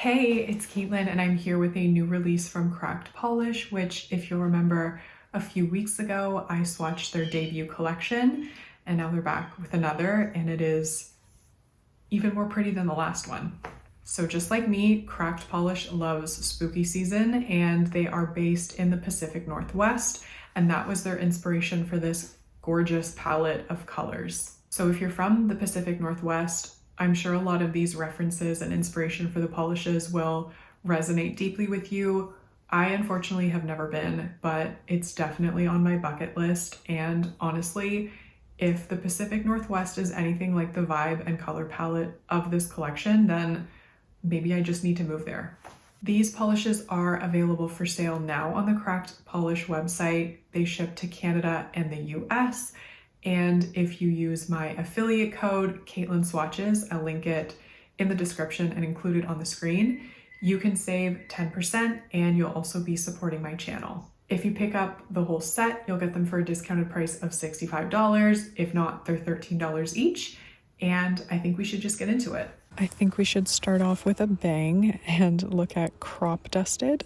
Hey, it's Caitlin and I'm here with a new release from Cracked Polish, which if you'll remember a few weeks ago, I swatched their debut collection and now they're back with another and it is even more pretty than the last one. So just like me, Cracked Polish loves spooky season and they are based in the Pacific Northwest, and that was their inspiration for this gorgeous palette of colors. So if you're from the Pacific Northwest, I'm sure a lot of these references and inspiration for the polishes will resonate deeply with you. I unfortunately have never been, but it's definitely on my bucket list. And honestly, if the Pacific Northwest is anything like the vibe and color palette of this collection, then maybe I just need to move there. These polishes are available for sale now on the Cracked Polish website. They ship to Canada and the US. And if you use my affiliate code, Caitlin Swatches, I'll link it in the description and include it on the screen, you can save 10% and you'll also be supporting my channel. If you pick up the whole set, you'll get them for a discounted price of $65. If not, they're $13 each. And I think we should just get into it. I think we should start off with a bang and look at Crop Dusted.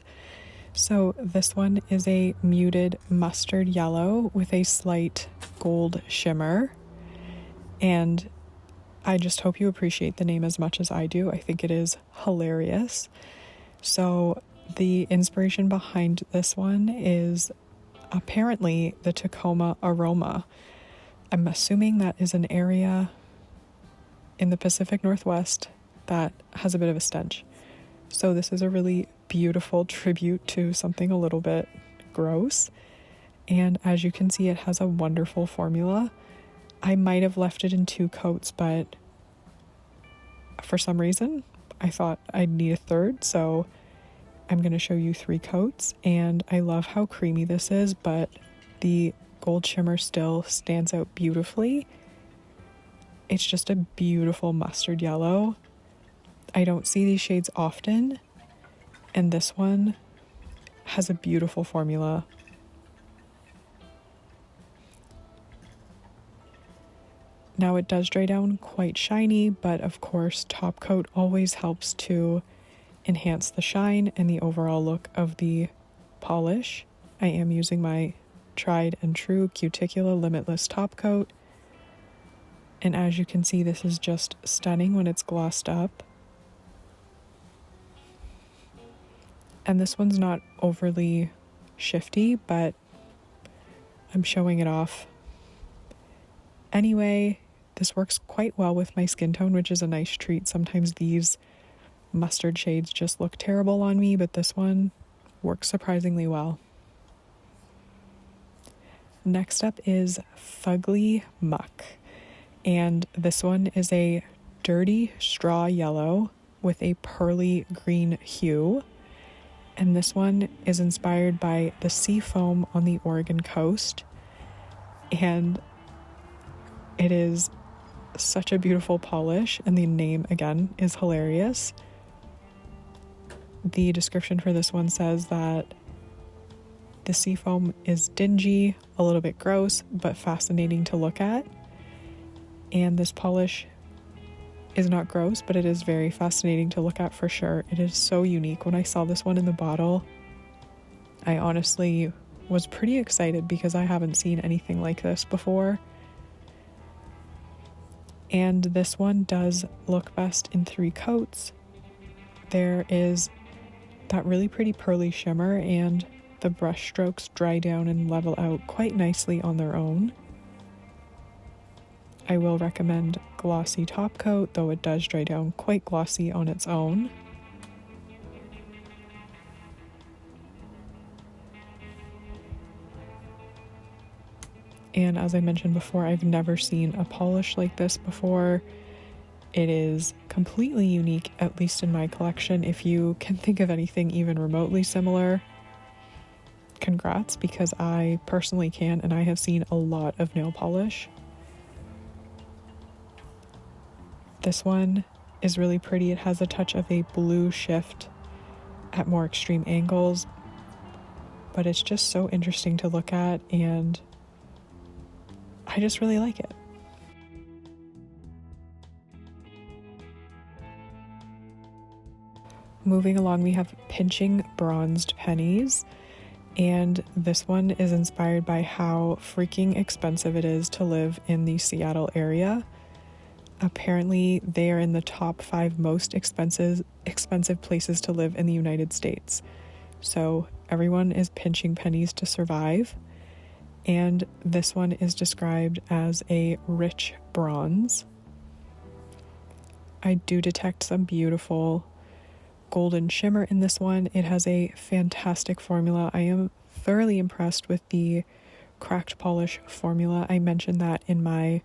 So this one is a muted mustard yellow with a slight gold shimmer. And I just hope you appreciate the name as much as I do. I think it is hilarious. So the inspiration behind this one is apparently the Tacoma aroma. I'm assuming that is an area in the Pacific Northwest that has a bit of a stench. So this is a really beautiful tribute to something a little bit gross. And as you can see, it has a wonderful formula. I might have left it in 2 coats, but for some reason, I thought I'd need a third. So I'm going to show you 3 coats. And I love how creamy this is, but the gold shimmer still stands out beautifully. It's just a beautiful mustard yellow. I don't see these shades often, and this one has a beautiful formula. Now it does dry down quite shiny, but of course top coat always helps to enhance the shine and the overall look of the polish. I am using my tried and true Cuticula Limitless Top Coat. And as you can see, this is just stunning when it's glossed up. And this one's not overly shifty, but I'm showing it off. Anyway, this works quite well with my skin tone, which is a nice treat. Sometimes these mustard shades just look terrible on me, but this one works surprisingly well. Next up is Fugly Muk. And this one is a dirty straw yellow with a pearly green hue. And this one is inspired by the sea foam on the Oregon coast. And it is such a beautiful polish, and the name again is hilarious. The description for this one says that the sea foam is dingy, a little bit gross, but fascinating to look at. And this polish is not gross, but it is very fascinating to look at for sure. It is so unique. When I saw this one in the bottle, I honestly was pretty excited because I haven't seen anything like this before. And this one does look best in 3 coats. There is that really pretty pearly shimmer, and the brush strokes dry down and level out quite nicely on their own. I will recommend glossy top coat, though it does dry down quite glossy on its own. And as I mentioned before, I've never seen a polish like this before. It is completely unique, at least in my collection. If you can think of anything even remotely similar, congrats, because I personally can, and I have seen a lot of nail polish. This one is really pretty. It has a touch of a blue shift at more extreme angles, but it's just so interesting to look at, and I just really like it. Moving along, we have Pinching Bronzed Pennies, and this one is inspired by how freaking expensive it is to live in the Seattle area. Apparently, they are in the top 5 most expensive places to live in the United States. So everyone is pinching pennies to survive. And this one is described as a rich bronze. I do detect some beautiful golden shimmer in this one. It has a fantastic formula. I am thoroughly impressed with the cracked polish formula. I mentioned that in my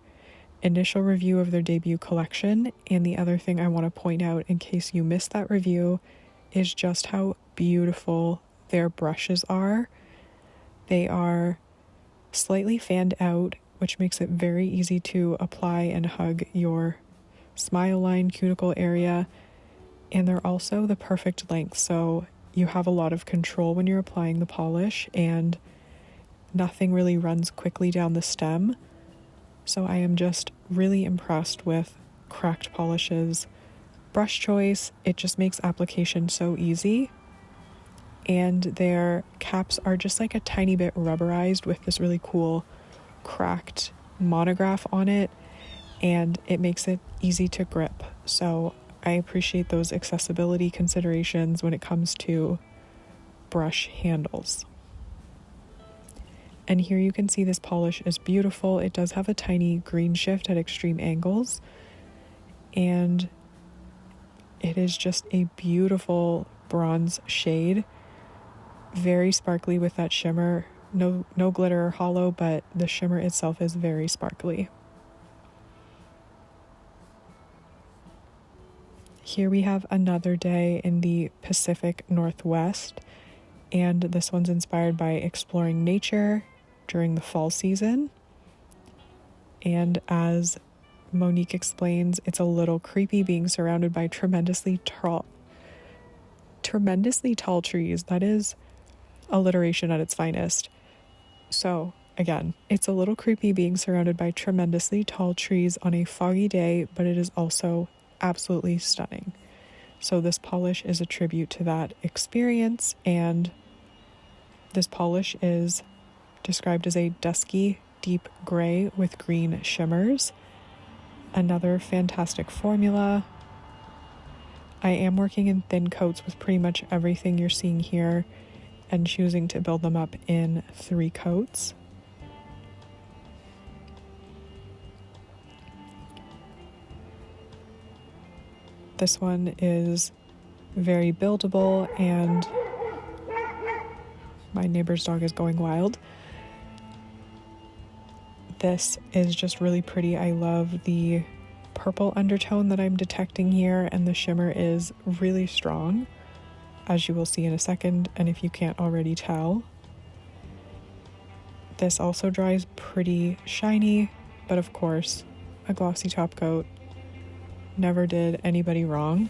initial review of their debut collection, and the other thing I want to point out in case you missed that review is just how beautiful their brushes are. They are slightly fanned out, which makes it very easy to apply and hug your smile line, cuticle area, and they're also the perfect length, so you have a lot of control when you're applying the polish and nothing really runs quickly down the stem. So I am just really impressed with Cracked Polish's brush choice. It just makes application so easy, and their caps are just like a tiny bit rubberized with this really cool cracked monograph on it, and it makes it easy to grip. So I appreciate those accessibility considerations when it comes to brush handles. And here you can see this polish is beautiful. It does have a tiny green shift at extreme angles, and it is just a beautiful bronze shade, very sparkly with that shimmer. No glitter or hollow, but the shimmer itself is very sparkly. Here we have Another Day in the Pacific Northwest, and this one's inspired by exploring nature during the fall season. And as Monique explains, it's a little creepy being surrounded by tremendously tall trees. That is alliteration at its finest. So again, it's a little creepy being surrounded by tremendously tall trees on a foggy day, but it is also absolutely stunning. So this polish is a tribute to that experience, and this polish is described as a dusky, deep gray with green shimmers. Another fantastic formula. I am working in thin coats with pretty much everything you're seeing here and choosing to build them up in 3 coats. This one is very buildable, and my neighbor's dog is going wild. This is just really pretty. I love the purple undertone that I'm detecting here, and the shimmer is really strong, as you will see in a second, and if you can't already tell. This also dries pretty shiny, but of course, a glossy top coat never did anybody wrong.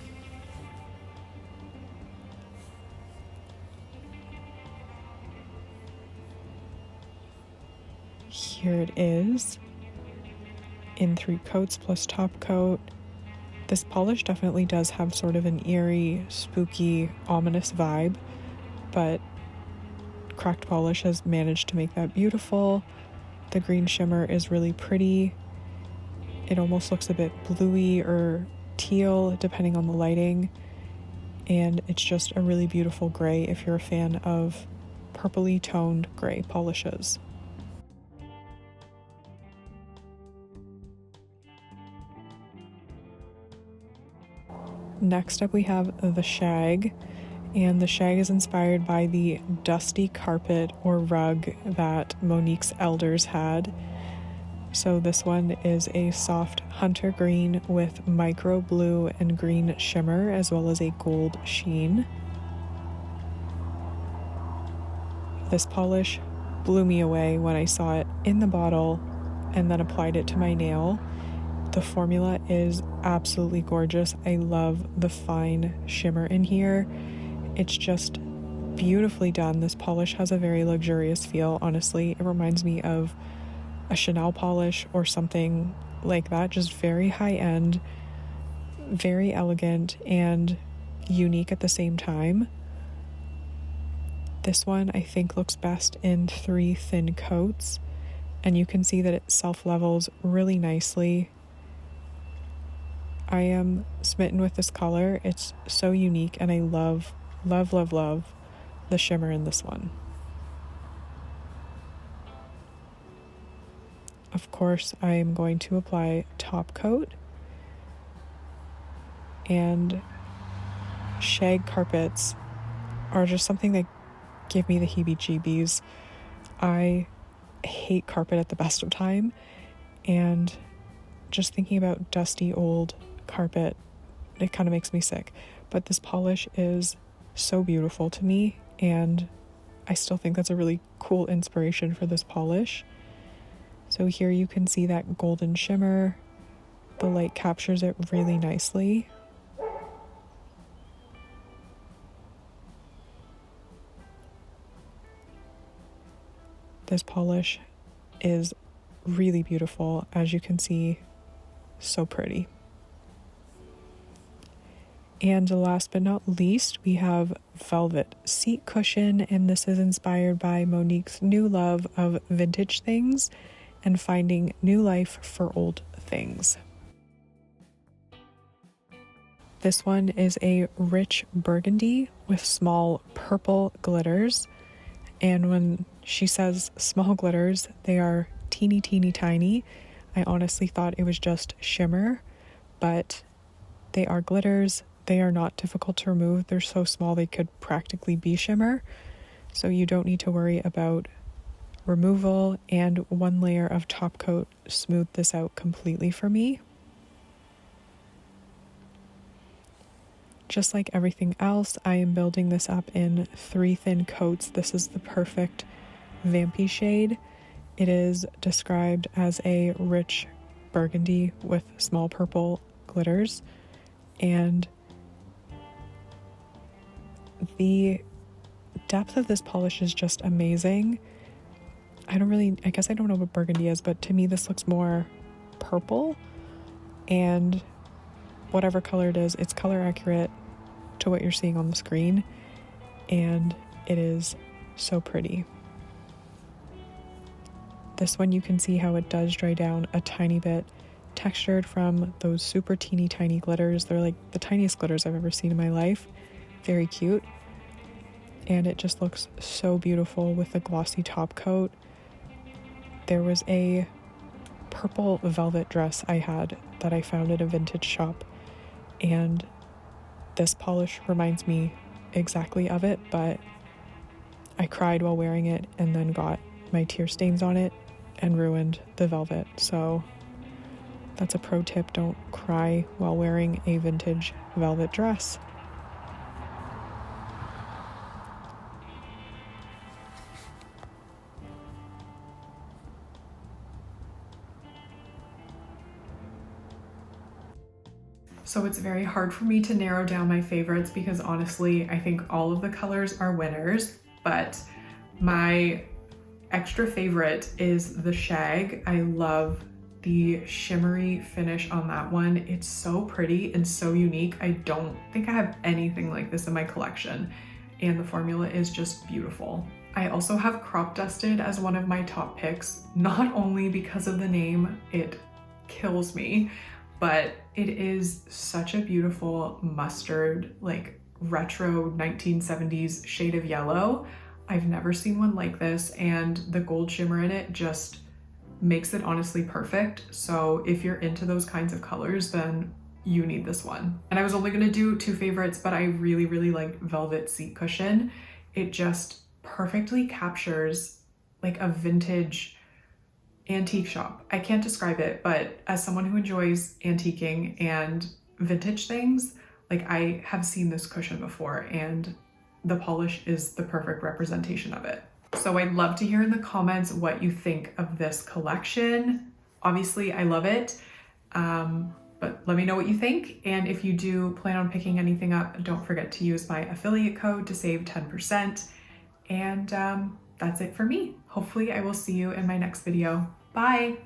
Here it is in 3 coats plus top coat. This polish definitely does have sort of an eerie, spooky, ominous vibe, but Cracked Polish has managed to make that beautiful. The green shimmer is really pretty. It almost looks a bit bluey or teal depending on the lighting, and it's just a really beautiful gray if you're a fan of purpley toned gray polishes. Next up we have The Shag, and The Shag is inspired by the dusty carpet or rug that Monique's elders had. So this one is a soft hunter green with micro blue and green shimmer, as well as a gold sheen. This polish blew me away when I saw it in the bottle and then applied it to my nail. The formula is absolutely gorgeous. I love the fine shimmer in here. It's just beautifully done. This polish has a very luxurious feel, honestly. It reminds me of a Chanel polish or something like that, just very high end, very elegant, and unique at the same time. This one I think looks best in 3 thin coats, and you can see that it self-levels really nicely. I am smitten with this color. It's so unique, and I love, love, love, love the shimmer in this one. Of course, I am going to apply top coat, and shag carpets are just something that give me the heebie-jeebies. I hate carpet at the best of time, and just thinking about dusty old carpet, it kind of makes me sick. But this polish is so beautiful to me, and I still think that's a really cool inspiration for this polish. So here you can see that golden shimmer. The light captures it really nicely. This polish is really beautiful, as you can see, so pretty. And last but not least, we have Velvet Seat Cushion, and this is inspired by Monique's new love of vintage things and finding new life for old things. This one is a rich burgundy with small purple glitters. And when she says small glitters, they are teeny, teeny, tiny. I honestly thought it was just shimmer, but they are glitters. They are not difficult to remove. They're so small they could practically be shimmer. So you don't need to worry about removal, and 1 layer of top coat smoothed this out completely for me. Just like everything else, I am building this up in 3 thin coats. This is the perfect vampy shade. It is described as a rich burgundy with small purple glitters, and the depth of this polish is just amazing. I guess I don't know what burgundy is, but to me this looks more purple, and whatever color it is, it's color accurate to what you're seeing on the screen, and it is so pretty. This one you can see how it does dry down a tiny bit, textured from those super teeny tiny glitters. They're like the tiniest glitters I've ever seen in my life. Very cute, and it just looks so beautiful with the glossy top coat. There was a purple velvet dress I had that I found at a vintage shop, and this polish reminds me exactly of it, but I cried while wearing it and then got my tear stains on it and ruined the velvet. So that's a pro tip: don't cry while wearing a vintage velvet dress. So it's very hard for me to narrow down my favorites because honestly, I think all of the colors are winners, but my extra favorite is the shag. I love the shimmery finish on that one. It's so pretty and so unique. I don't think I have anything like this in my collection, and the formula is just beautiful. I also have Crop Dusted as one of my top picks, not only because of the name, it kills me, but it is such a beautiful mustard, like retro 1970s shade of yellow. I've never seen one like this, and the gold shimmer in it just makes it honestly perfect. So if you're into those kinds of colors, then you need this one. And I was only gonna do 2 favorites, but I really, really like Velvet Seat Cushion. It just perfectly captures like a vintage antique shop. I can't describe it, but as someone who enjoys antiquing and vintage things, like I have seen this cushion before, and the polish is the perfect representation of it. So I'd love to hear in the comments what you think of this collection. Obviously, I love it, but let me know what you think. And if you do plan on picking anything up, don't forget to use my affiliate code to save 10%. And that's it for me. Hopefully I will see you in my next video. Bye.